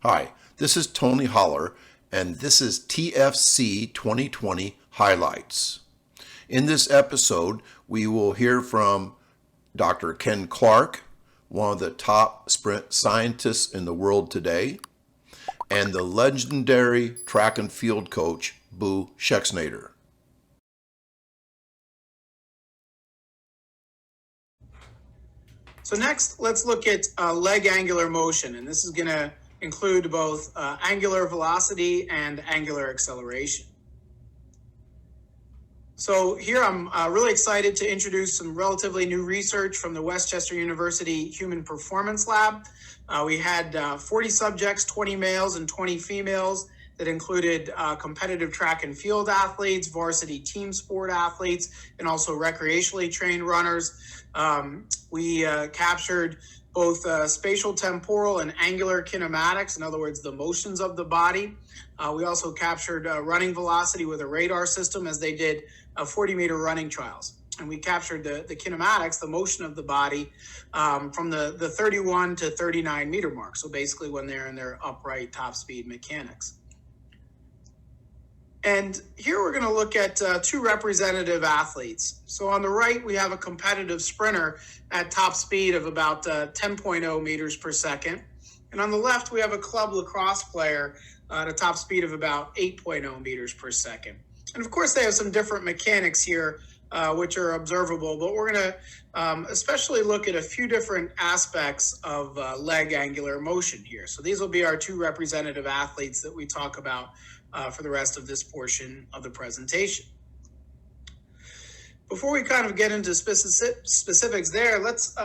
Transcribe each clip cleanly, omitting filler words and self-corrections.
Hi, this is Tony Holler, and this is TFC 2020 Highlights. In this episode, we will hear from Dr. Ken Clark, one of the top sprint scientists in the world today, and the legendary track and field coach, Boo Schexnayder. So next, let's look at leg angular motion, and this is going to include both angular velocity and angular acceleration. So here I'm really excited to introduce some relatively new research from the Westchester University Human Performance Lab. We had 40 subjects, 20 males and 20 females, that included competitive track and field athletes, varsity team sport athletes, and also recreationally trained runners. We captured both spatial temporal and angular kinematics, in other words, the motions of the body. We also captured running velocity with a radar system as they did 40-meter running trials. And we captured the kinematics, the motion of the body, from the 31 to 39 meter mark. So basically when they're in their upright top speed mechanics. And here we're going to look at two representative athletes. So on the right, we have a competitive sprinter at top speed of about 10.0 meters per second. And on the left, we have a club lacrosse player at a top speed of about 8.0 meters per second. And of course, they have some different mechanics here, which are observable, but we're going to especially look at a few different aspects of leg angular motion here. So these will be our two representative athletes that we talk about for the rest of this portion of the presentation. Before we kind of get into specifics there, let's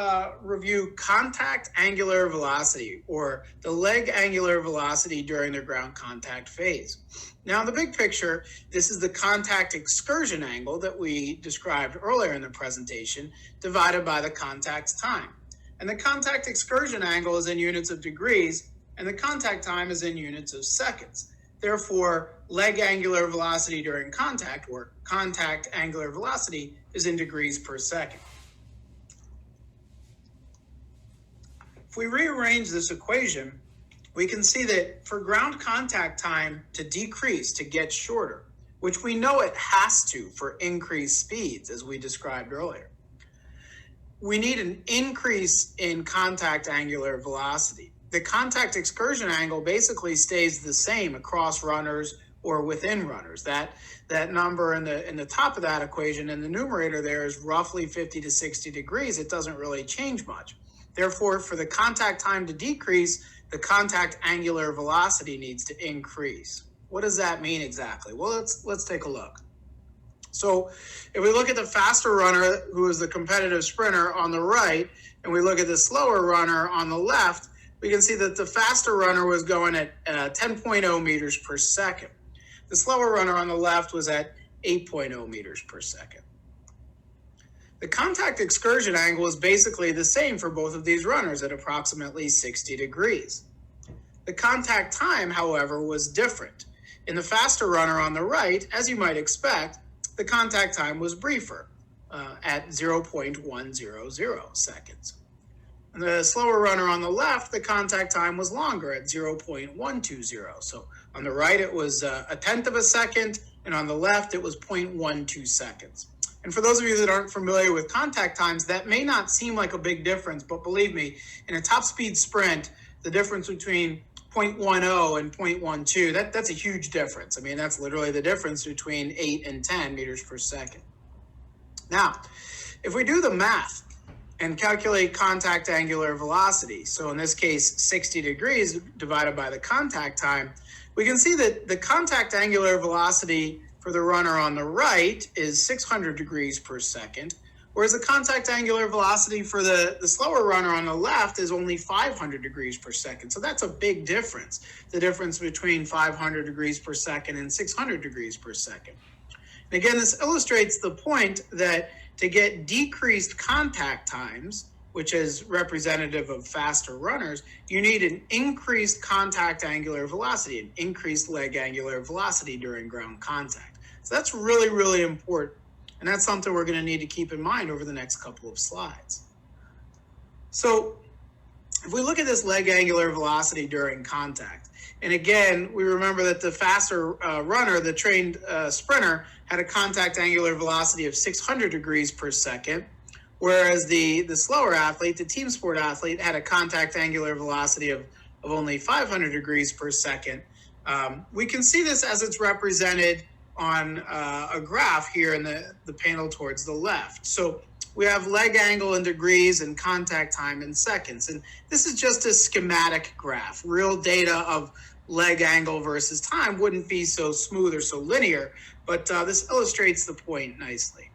review contact angular velocity, or the leg angular velocity during the ground contact phase. Now, in the big picture, this is the contact excursion angle that we described earlier in the presentation, divided by the contact time. And the contact excursion angle is in units of degrees, and the contact time is in units of seconds. Therefore, leg angular velocity during contact, or contact angular velocity, is in degrees per second. If we rearrange this equation, we can see that for ground contact time to decrease, to get shorter, which we know it has to for increased speeds, as we described earlier, we need an increase in contact angular velocity. The contact excursion angle basically stays the same across runners or within runners. That number in the top of that equation in the numerator there is roughly 50 to 60 degrees. It doesn't really change much. Therefore, for the contact time to decrease, the contact angular velocity needs to increase. What does that mean exactly? Well, let's take a look. So if we look at the faster runner, who is the competitive sprinter, on the right, and we look at the slower runner on the left, we can see that the faster runner was going at 10.0 meters per second. The slower runner on the left was at 8.0 meters per second. The contact excursion angle is basically the same for both of these runners at approximately 60 degrees. The contact time, however, was different. In the faster runner on the right, as you might expect, the contact time was briefer at 0.100 seconds. And the slower runner on the left, the contact time was longer at 0.120. So on the right, it was a tenth of a second, and on the left, it was 0.12 seconds. And for those of you that aren't familiar with contact times, that may not seem like a big difference, but believe me, in a top speed sprint, the difference between 0.10 and 0.12, that's a huge difference. I mean, that's literally the difference between 8 and 10 meters per second. Now, if we do the math and calculate contact angular velocity, so in this case, 60 degrees divided by the contact time, we can see that the contact angular velocity for the runner on the right is 600 degrees per second, whereas the contact angular velocity for the slower runner on the left is only 500 degrees per second. So that's a big difference, the difference between 500 degrees per second and 600 degrees per second. And again, this illustrates the point that to get decreased contact times, which is representative of faster runners, you need an increased contact angular velocity, an increased leg angular velocity during ground contact. So that's really, really important. And that's something we're going to need to keep in mind over the next couple of slides. So If we look at this leg angular velocity during contact, and again, we remember that the faster runner, the trained sprinter, had a contact angular velocity of 600 degrees per second, whereas the slower athlete, the team sport athlete, had a contact angular velocity of only 500 degrees per second. We can see this as it's represented on a graph here in the panel towards the left. So we have leg angle in degrees and contact time in seconds. And this is just a schematic graph. Real data of leg angle versus time wouldn't be so smooth or so linear, but this illustrates the point nicely.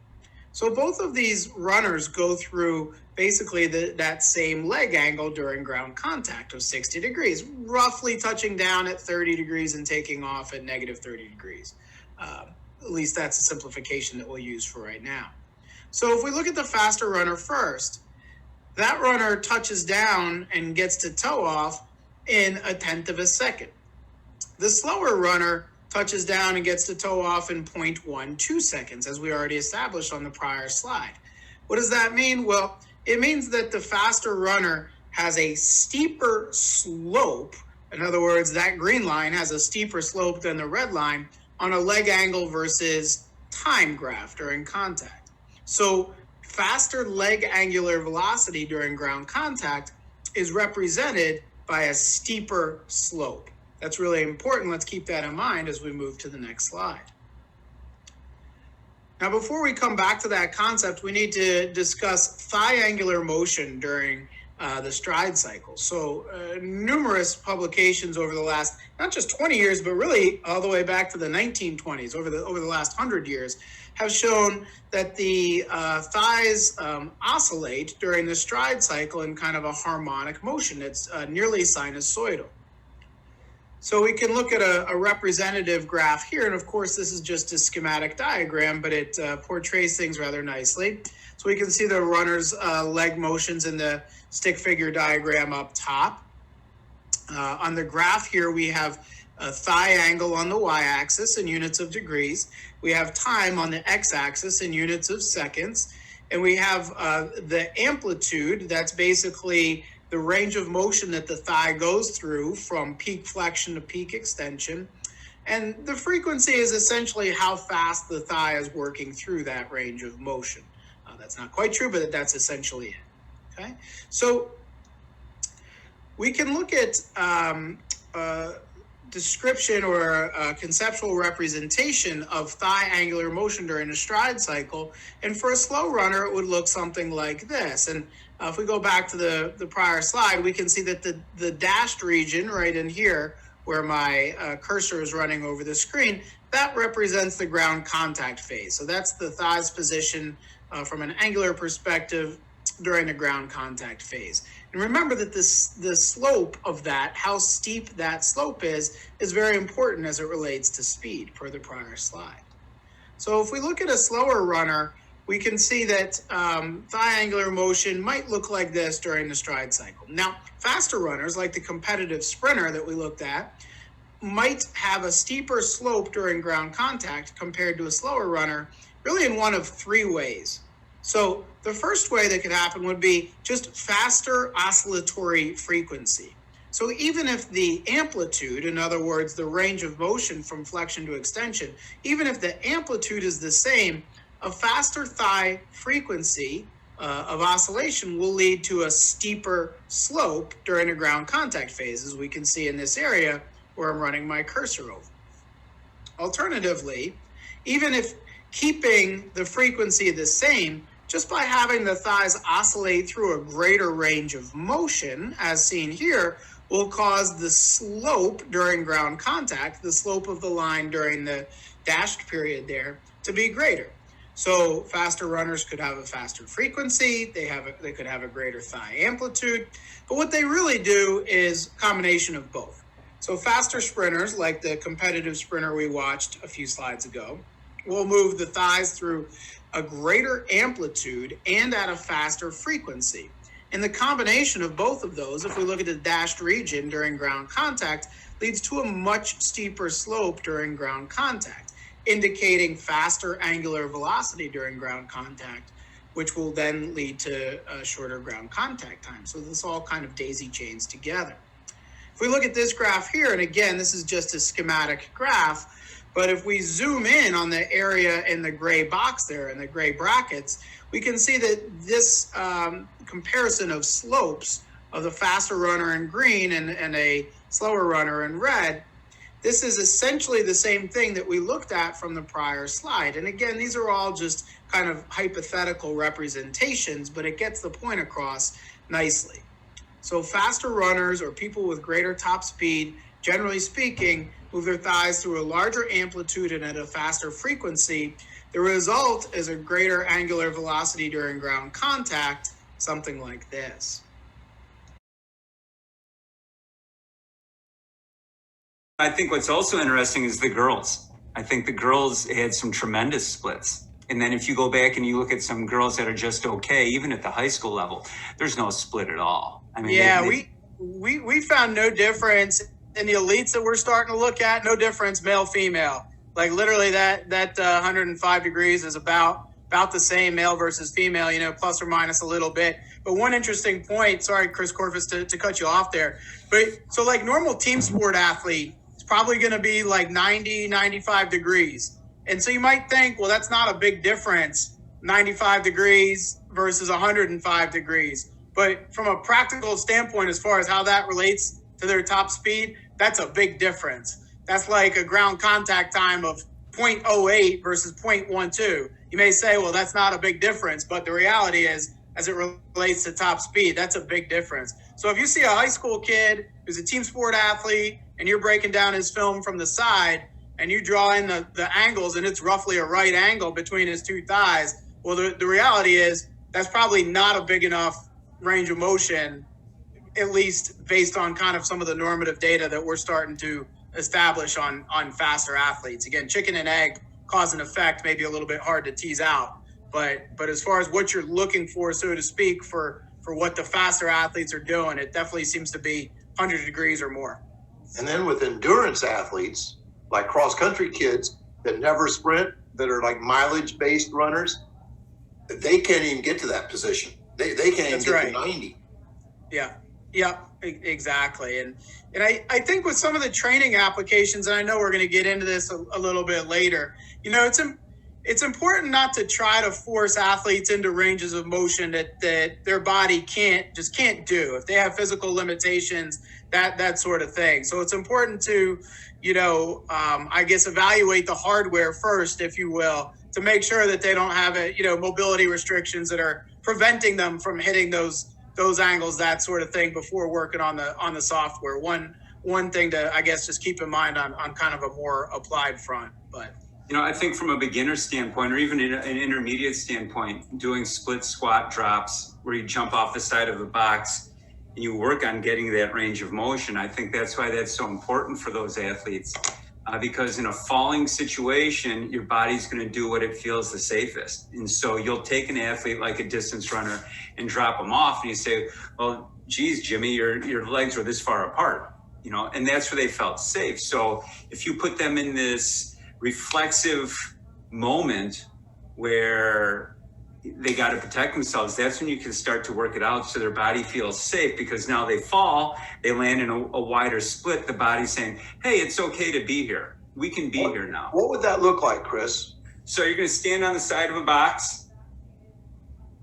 So both of these runners go through basically that same leg angle during ground contact of 60 degrees, roughly touching down at 30 degrees and taking off at negative 30 degrees. At least that's a simplification that we'll use for right now. So if we look at the faster runner first, that runner touches down and gets to toe off in 1/10 of a second. The slower runner touches down and gets to toe off in 0.12 seconds, as we already established on the prior slide. What does that mean? Well, it means that the faster runner has a steeper slope. In other words, that green line has a steeper slope than the red line on a leg angle versus time graph during contact. So faster leg angular velocity during ground contact is represented by a steeper slope. That's really important. Let's keep that in mind as we move to the next slide. Now, before we come back to that concept, we need to discuss thigh angular motion during the stride cycle. So numerous publications over the last, not just 20 years, but really all the way back to the 1920s, over the last 100 years, have shown that the thighs oscillate during the stride cycle in kind of a harmonic motion. It's nearly sinusoidal. So we can look at a representative graph here, and of course this is just a schematic diagram, but it portrays things rather nicely. So we can see the runner's leg motions in the stick figure diagram up top. On the graph here we have a thigh angle on the y-axis in units of degrees. We have time on the x-axis in units of seconds. And we have the amplitude, that's basically the range of motion that the thigh goes through from peak flexion to peak extension. And the frequency is essentially how fast the thigh is working through that range of motion. That's not quite true, but that's essentially it. Okay, so we can look at description or a conceptual representation of thigh angular motion during a stride cycle. And for a slow runner, it would look something like this. And if we go back to the prior slide, we can see that the dashed region right in here, where my cursor is running over the screen, that represents the ground contact phase. So that's the thigh's position from an angular perspective during the ground contact phase. And remember that the slope of that, how steep that slope is very important as it relates to speed per the prior slide. So if we look at a slower runner, we can see that thigh angular motion might look like this during the stride cycle. Now, faster runners, like the competitive sprinter that we looked at, might have a steeper slope during ground contact compared to a slower runner, really in one of three ways. So the first way that could happen would be just faster oscillatory frequency. So even if the amplitude, in other words, the range of motion from flexion to extension, even if the amplitude is the same, a faster thigh frequency of oscillation will lead to a steeper slope during a ground contact phase, as we can see in this area where I'm running my cursor over. Alternatively, even if keeping the frequency the same, just by having the thighs oscillate through a greater range of motion, as seen here, will cause the slope during ground contact, the slope of the line during the dashed period there, to be greater. So faster runners could have a faster frequency, they could have a greater thigh amplitude, but what they really do is a combination of both. So faster sprinters, like the competitive sprinter we watched a few slides ago, will move the thighs through a greater amplitude and at a faster frequency. And the combination of both of those, if we look at the dashed region during ground contact, leads to a much steeper slope during ground contact, indicating faster angular velocity during ground contact, which will then lead to a shorter ground contact time. So this all kind of daisy chains together. If we look at this graph here, and again, this is just a schematic graph, but if we zoom in on the area in the gray box there, in the gray brackets, we can see that this comparison of slopes of the faster runner in green and a slower runner in red, this is essentially the same thing that we looked at from the prior slide. And again, these are all just kind of hypothetical representations, but it gets the point across nicely. So faster runners, or people with greater top speed, generally speaking, move their thighs through a larger amplitude and at a faster frequency. The result is a greater angular velocity during ground contact, something like this. I think what's also interesting is the girls. I think the girls had some tremendous splits. And then if you go back and you look at some girls that are just okay, even at the high school level, there's no split at all. I mean, yeah, we found no difference in the elites that we're starting to look at. No difference, male, female. Like literally that 105 degrees is about the same, male versus female, you know, plus or minus a little bit. But one interesting point, sorry, Chris Corvus, to cut you off there. But so like normal team sport athlete, it's probably going to be like 90, 95 degrees. And so you might think, well, that's not a big difference, 95 degrees versus 105 degrees. But from a practical standpoint, as far as how that relates to their top speed, that's a big difference. That's like a ground contact time of 0.08 versus 0.12. You may say, well, that's not a big difference, but the reality is, as it relates to top speed, that's a big difference. So if you see a high school kid who's a team sport athlete and you're breaking down his film from the side and you draw in the angles and it's roughly a right angle between his two thighs, well, the reality is that's probably not a big enough range of motion, at least based on kind of some of the normative data that we're starting to establish on faster athletes. Again, chicken and egg, cause and effect may be a little bit hard to tease out, but as far as what you're looking for, so to speak, for what the faster athletes are doing, it definitely seems to be 100 degrees or more. And then with endurance athletes, like cross-country kids that never sprint, that are like mileage-based runners, they can't even get to that position. They can't even get to 90. Yeah, exactly. And I think with some of the training applications, and I know we're going to get into this a little bit later, you know, it's important not to try to force athletes into ranges of motion that their body can't do. If they have physical limitations, that sort of thing. So it's important to, you know, I guess evaluate the hardware first, if you will, to make sure that they don't have mobility restrictions that are preventing them from hitting those angles, that sort of thing, before working on the software. One thing to, I guess, just keep in mind on kind of a more applied front. But you know, I think from a beginner standpoint, or even an intermediate standpoint, doing split squat drops where you jump off the side of the box and you work on getting that range of motion, I think that's why that's so important for those athletes. Because in a falling situation, your body's going to do what it feels the safest. And so you'll take an athlete like a distance runner and drop them off, and you say, well, geez, Jimmy, your legs are this far apart, you know, and that's where they felt safe. So if you put them in this reflexive moment where they got to protect themselves, that's when you can start to work it out so their body feels safe, because now they fall, they land in a wider split, the body's saying, hey, it's okay to be here. We can be here now. What would that look like, Chris? So you're going to stand on the side of a box,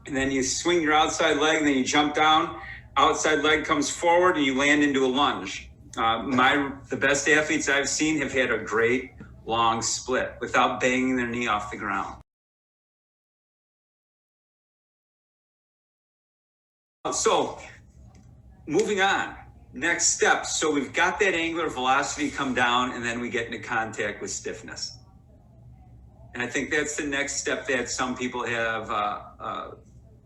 and then you swing your outside leg, and then you jump down, outside leg comes forward, and you land into a lunge. The best athletes I've seen have had a great long split without banging their knee off the ground. So moving on, next step. So we've got that angular velocity come down, and then we get into contact with stiffness. And I think that's the next step that some people have,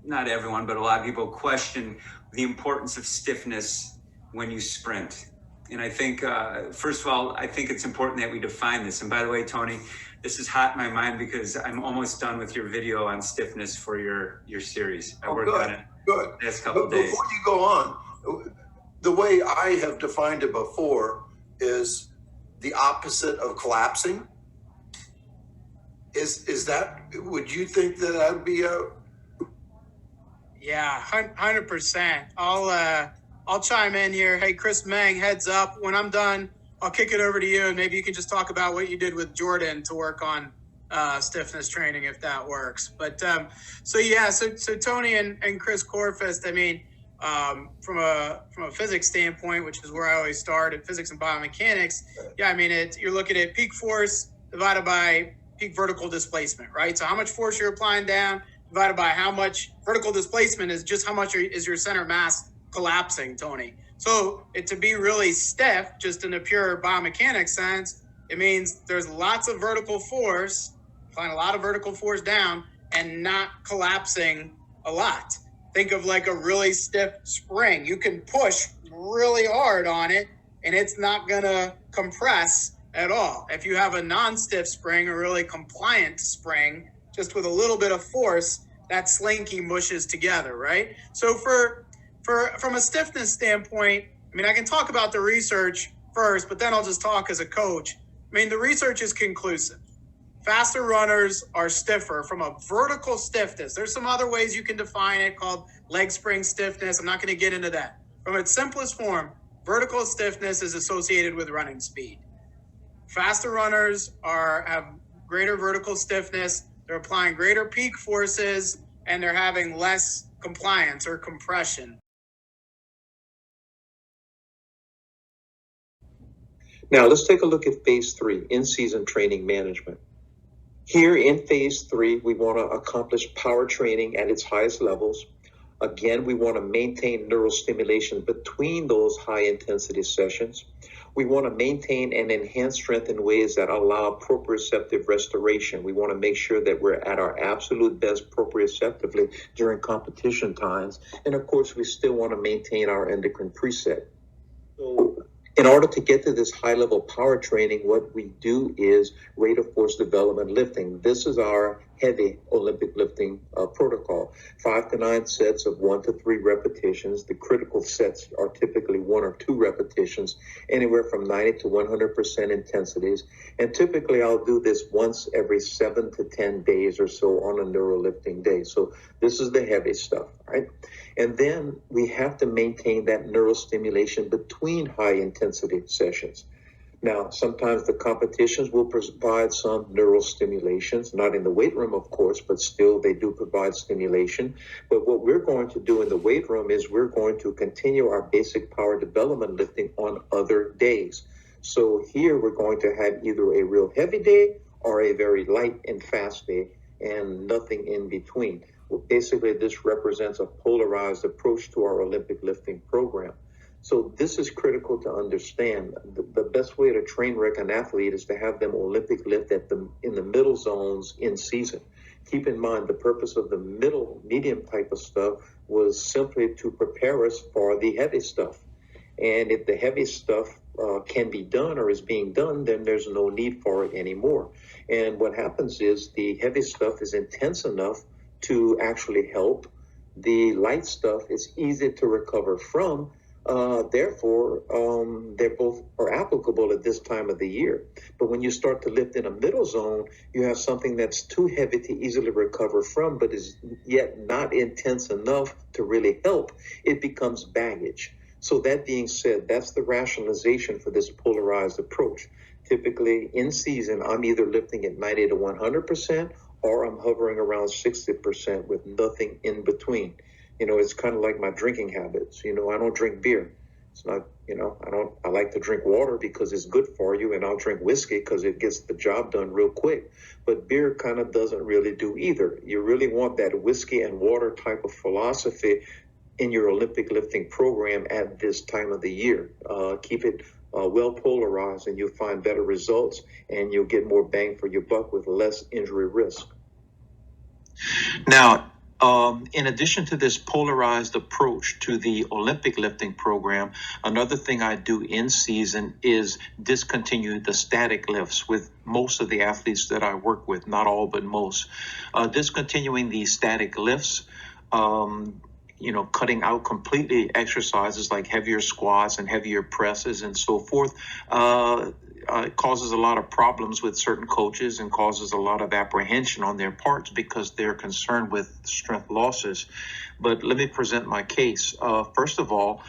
not everyone, but a lot of people question the importance of stiffness when you sprint. And I think, first of all, I think it's important that we define this. And by the way, Tony, this is hot in my mind because I'm almost done with your video on stiffness for your series. I worked on it the last couple of days. Before you go on, the way I have defined it before is the opposite of collapsing. Is that, would you think that would be Yeah, 100%. I'll chime in here. Hey, Chris Meng, heads up. When I'm done, I'll kick it over to you, and maybe you can just talk about what you did with Jordan to work on stiffness training, if that works. But so Tony and Chris Corfist, I mean, from a physics standpoint, which is where I always start at physics and biomechanics. Yeah, I mean, you're looking at peak force divided by peak vertical displacement, right? So how much force you're applying down divided by how much vertical displacement is just how much is your center mass collapsing, Tony. So to be really stiff, just in a pure biomechanics sense, it means there's lots of vertical force, applying a lot of vertical force down and not collapsing a lot. Think of like a really stiff spring. You can push really hard on it and it's not gonna compress at all. If you have a non-stiff spring, a really compliant spring, just with a little bit of force, that slinky mushes together, right? So from a stiffness standpoint, I mean, I can talk about the research first, but then I'll just talk as a coach. I mean, the research is conclusive. Faster runners are stiffer from a vertical stiffness. There's some other ways you can define it called leg spring stiffness. I'm not going to get into that. From its simplest form, vertical stiffness is associated with running speed. Faster runners have greater vertical stiffness. They're applying greater peak forces and they're having less compliance or compression. Now let's take a look at phase 3, in-season training management. Here in phase 3, we want to accomplish power training at its highest levels. Again, we want to maintain neural stimulation between those high intensity sessions. We want to maintain and enhance strength in ways that allow proprioceptive restoration. We want to make sure that we're at our absolute best proprioceptively during competition times. And of course, we still want to maintain our endocrine preset. So in order to get to this high-level power training, what we do is rate of force development lifting. This is our heavy Olympic lifting protocol. 5 to 9 sets of 1 to 3 repetitions. The critical sets are typically 1 or 2 repetitions, anywhere from 90 to 100% intensities. And typically I'll do this once every 7 to 10 days or so on a neurolifting day. So this is the heavy stuff, right? And then we have to maintain that neural stimulation between high intensity sessions. Now, sometimes the competitions will provide some neural stimulations, not in the weight room, of course, but still they do provide stimulation. But what we're going to do in the weight room is we're going to continue our basic power development lifting on other days. So here we're going to have either a real heavy day or a very light and fast day and nothing in between. Well, basically, this represents a polarized approach to our Olympic lifting program. So this is critical to understand. The best way to train wreck an athlete is to have them Olympic lift in the middle zones in season. Keep in mind, the purpose of the medium type of stuff was simply to prepare us for the heavy stuff. And if the heavy stuff can be done or is being done, then there's no need for it anymore. And what happens is the heavy stuff is intense enough to actually help. The light stuff is easy to recover from. Therefore, they both are applicable at this time of the year. But when you start to lift in a middle zone, you have something that's too heavy to easily recover from, but is yet not intense enough to really help. It becomes baggage. So that being said, that's the rationalization for this polarized approach. Typically in season, I'm either lifting at 90 to 100%, or I'm hovering around 60% with nothing in between. It's kind of like my drinking habits. I don't drink beer. It's not, I like to drink water because it's good for you, and I'll drink whiskey because it gets the job done real quick. But beer kind of doesn't really do either. You really want that whiskey and water type of philosophy in your Olympic lifting program at this time of the year. Keep it well polarized, and you'll find better results, and you'll get more bang for your buck with less injury risk. Now, in addition to this polarized approach to the Olympic lifting program, another thing I do in season is discontinue the static lifts with most of the athletes that I work with, not all, but most. Discontinuing the static lifts, cutting out completely exercises like heavier squats and heavier presses and so forth. it causes a lot of problems with certain coaches and causes a lot of apprehension on their parts because they're concerned with strength losses. But let me present my case. First of all,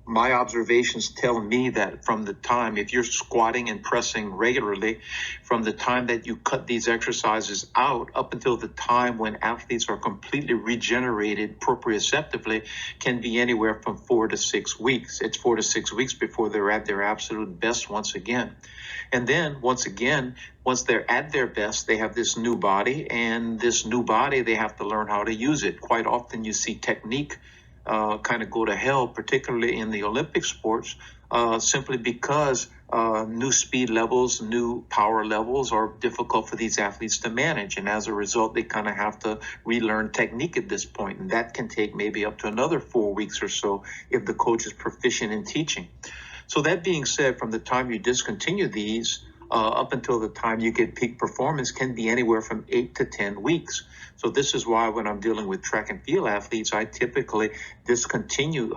my observations tell me that from the time, if you're squatting and pressing regularly, from the time that you cut these exercises out up until the time when athletes are completely regenerated proprioceptively can be anywhere from 4 to 6 weeks. It's 4 to 6 weeks before they're at their absolute best once again. And then once they're at their best, they have this new body, and this new body, they have to learn how to use it. Quite often you see technique kind of go to hell, particularly in the Olympic sports, simply because new speed levels, new power levels are difficult for these athletes to manage. And as a result, they kind of have to relearn technique at this point. And that can take maybe up to another 4 weeks or so if the coach is proficient in teaching. So that being said, from the time you discontinue these up until the time you get peak performance can be anywhere from 8 to 10 weeks. So this is why when I'm dealing with track and field athletes, I typically discontinue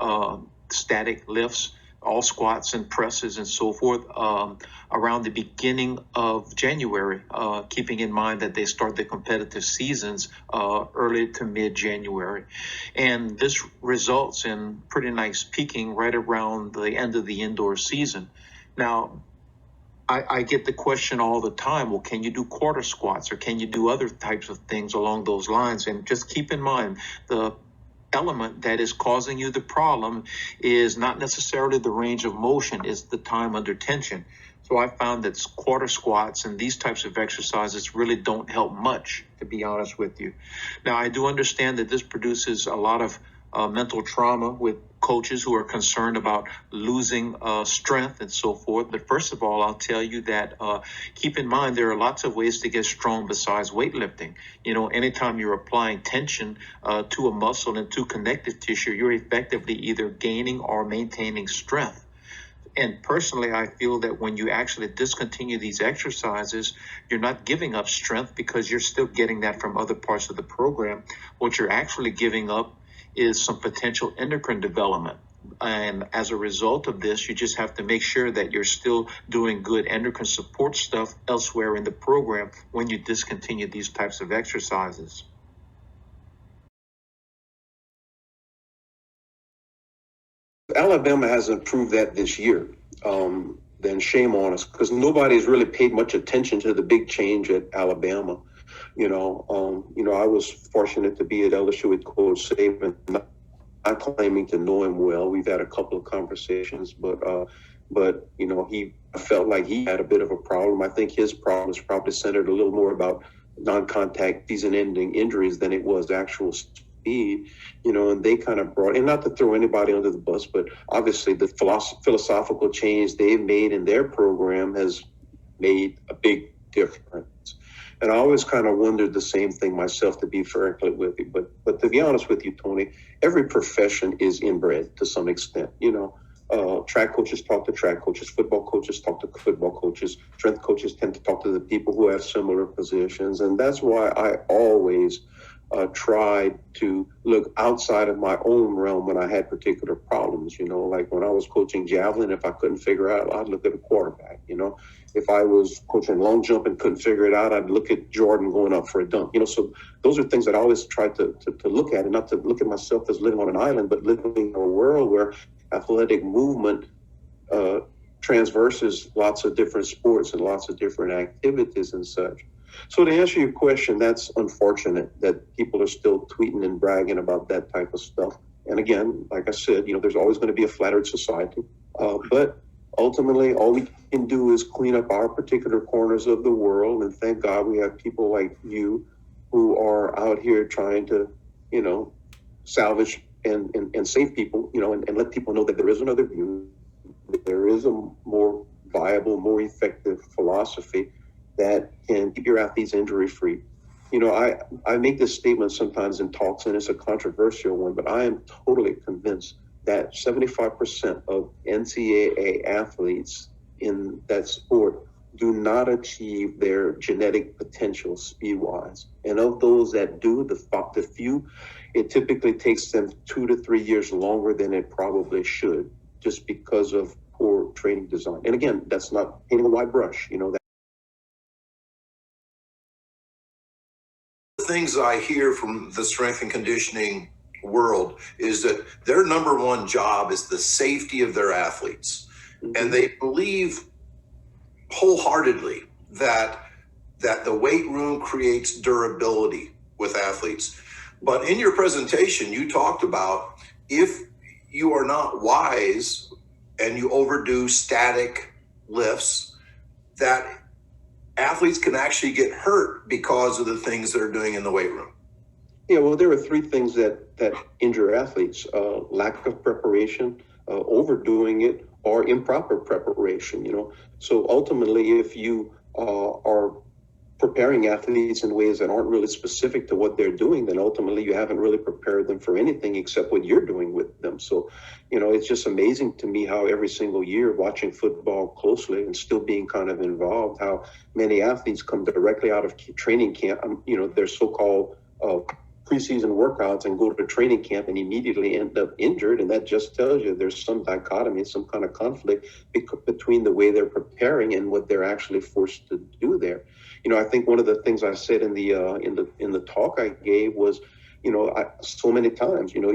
static lifts, all squats and presses and so forth around the beginning of January, keeping in mind that they start their competitive seasons early to mid-January. And this results in pretty nice peaking right around the end of the indoor season. Now, I get the question all the time, well, can you do quarter squats or can you do other types of things along those lines? And just keep in mind, the element that is causing you the problem is not necessarily the range of motion, it's the time under tension. So I found that quarter squats and these types of exercises really don't help much, to be honest with you. Now, I do understand that this produces a lot of mental trauma with coaches who are concerned about losing strength and so forth. But first of all, I'll tell you that keep in mind there are lots of ways to get strong besides weightlifting. You know, anytime you're applying tension to a muscle and to connective tissue, you're effectively either gaining or maintaining strength. And personally, I feel that when you actually discontinue these exercises, you're not giving up strength because you're still getting that from other parts of the program. What you're actually giving up is some potential endocrine development. And as a result of this, you just have to make sure that you're still doing good endocrine support stuff elsewhere in the program when you discontinue these types of exercises. Alabama hasn't proved that this year. Then shame on us, because nobody's really paid much attention to the big change at Alabama. I was fortunate to be at LSU with Coach Saban, not claiming to know him well. We've had a couple of conversations, but he felt like he had a bit of a problem. I think his problem is probably centered a little more about non-contact season-ending injuries than it was actual speed, and they kind of brought, and not to throw anybody under the bus, but obviously the philosophical change they've made in their program has made a big difference. And I always kind of wondered the same thing myself, to be frank with you. But to be honest with you, Tony, every profession is inbred to some extent. Track coaches talk to track coaches, football coaches talk to football coaches, strength coaches tend to talk to the people who have similar positions. And that's why I always tried to look outside of my own realm when I had particular problems. Like when I was coaching javelin, if I couldn't figure out, I'd look at a quarterback. If I was coaching long jump and couldn't figure it out, I'd look at Jordan going up for a dunk. So those are things that I always try to look at, and not to look at myself as living on an island, but living in a world where athletic movement transverses lots of different sports and lots of different activities and such. So to answer your question, that's unfortunate that people are still tweeting and bragging about that type of stuff. And again, like I said, there's always going to be a flattered society. But ultimately, all we can do is clean up our particular corners of the world. And thank God we have people like you who are out here trying to, salvage and save people, and let people know that there is another view. There is a more viable, more effective philosophy that can keep your athletes injury-free. I make this statement sometimes in talks, and it's a controversial one, but I am totally convinced that 75% of NCAA athletes in that sport do not achieve their genetic potential speed-wise. And of those that do, the few, it typically takes them 2 to 3 years longer than it probably should, just because of poor training design. And again, that's not painting a wide brush, you know. The things I hear from the strength and conditioning world is that their number one job is the safety of their athletes. And they believe wholeheartedly that the weight room creates durability with athletes. But in your presentation, you talked about if you are not wise and you overdo static lifts, that athletes can actually get hurt because of the things they're doing in the weight room. Yeah, well, there are three things that injure athletes: lack of preparation, overdoing it, or improper preparation. You know, so ultimately, if you are preparing athletes in ways that aren't really specific to what they're doing, then ultimately you haven't really prepared them for anything except what you're doing with them. So, you know, it's just amazing to me how every single year, watching football closely and still being kind of involved, how many athletes come directly out of training camp, you know, their so-called preseason workouts, and go to training camp and immediately end up injured. And that just tells you there's some dichotomy, some kind of conflict between the way they're preparing and what they're actually forced to do there. You know, I think one of the things I said in the talk I gave was, you know, so many times, you know,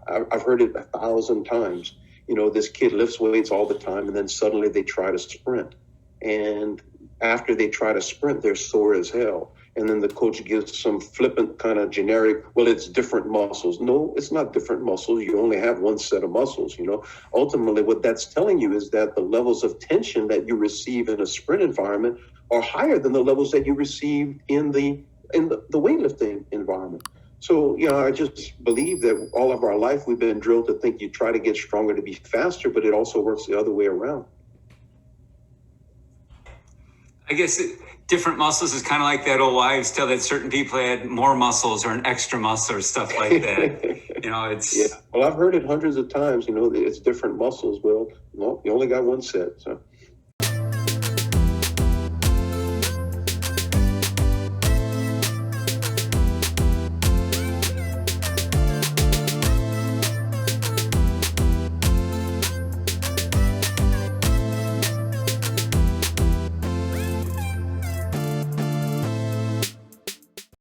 I've heard it 1,000 times. You know, this kid lifts weights all the time, and then suddenly they try to sprint, and after they try to sprint, they're sore as hell. And then the coach gives some flippant kind of generic, well, it's different muscles. No, it's not different muscles. You only have one set of muscles, you know. Ultimately, what that's telling you is that the levels of tension that you receive in a sprint environment are higher than the levels that you receive in the weightlifting environment. So, you know, I just believe that all of our life we've been drilled to think you try to get stronger to be faster, but it also works the other way around. I guess different muscles is kind of like that old wives' tale that certain people had more muscles or an extra muscle or stuff like that. You know, it's... Yeah. Well, I've heard it hundreds of times, you know, it's different muscles. Well, no, you only got one set, so...